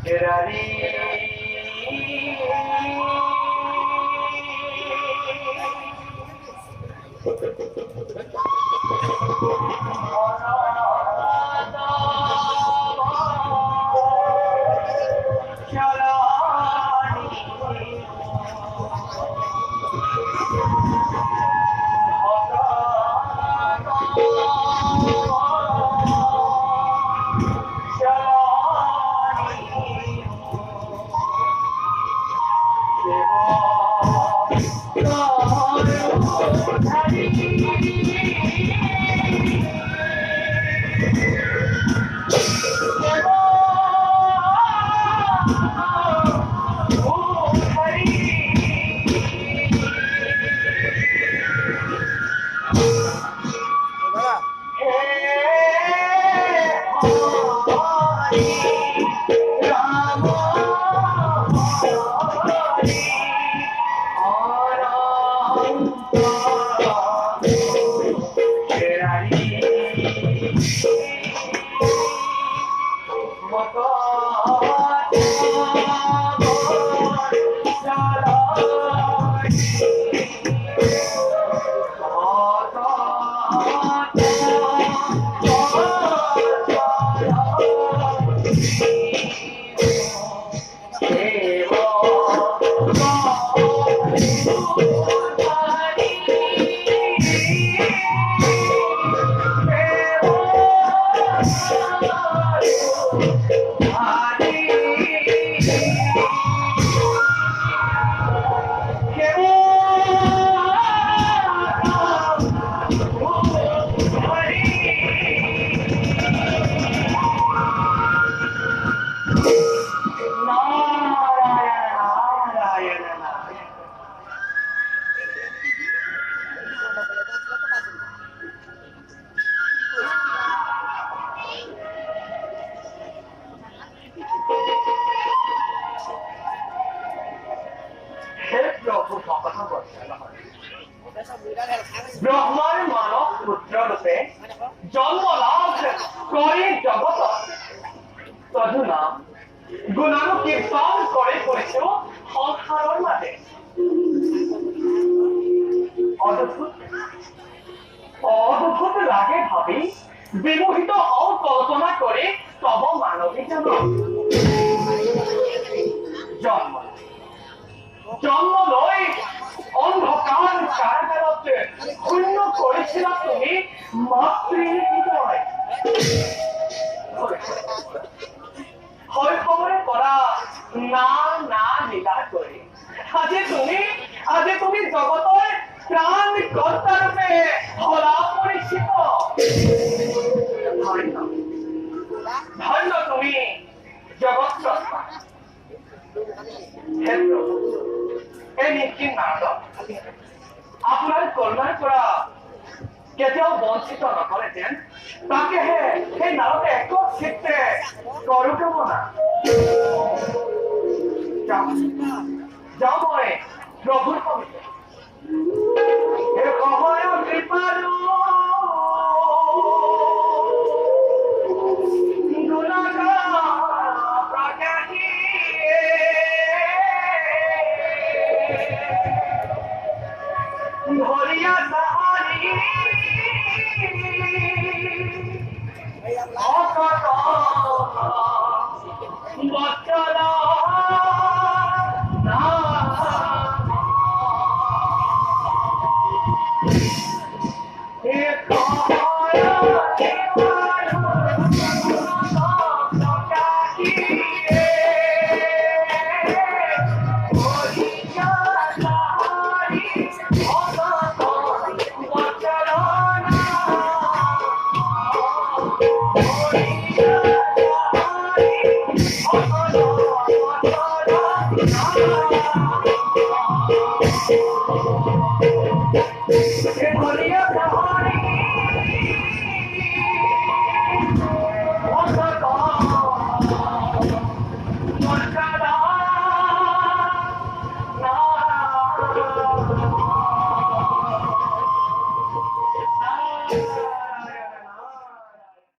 Ferrari. ব্রহ্মার মানব পুত্র রূপে জন্ম লাভ করে জগত তদুনা গুণানু কীর্তন করে করেছ সংসারের মাঝে অদ্ভুত অদ্ভুত লাগে ভাবি বিমোহিত হও কল্পনা করে তব মানবী জন্ম জন্ম জন্ম নয় অন্ধকার কারাগারতে শূন্য করেছিলাম তুমি মাতৃহৃদয় হয় খবরে পড়া না না নিদার করে আজে তুমি জগতের প্রাণ কর্তা রূপে হলা পরিচিত ধন্য তুমি জগৎ স্রষ্টা হে প্রভু এই নিশ্চিত নারদ আপনার করুণার পৰা কেতিয়াও বঞ্চিত নকৰে যেন তাকে সেই নারদে এক চিত্তে কৰো কামনা যাওঁ মই প্ৰভুৰ সমিতি হে সহায় কৃপালু ধরিয়া সাহারি অকট বচল না হে কয় Oh,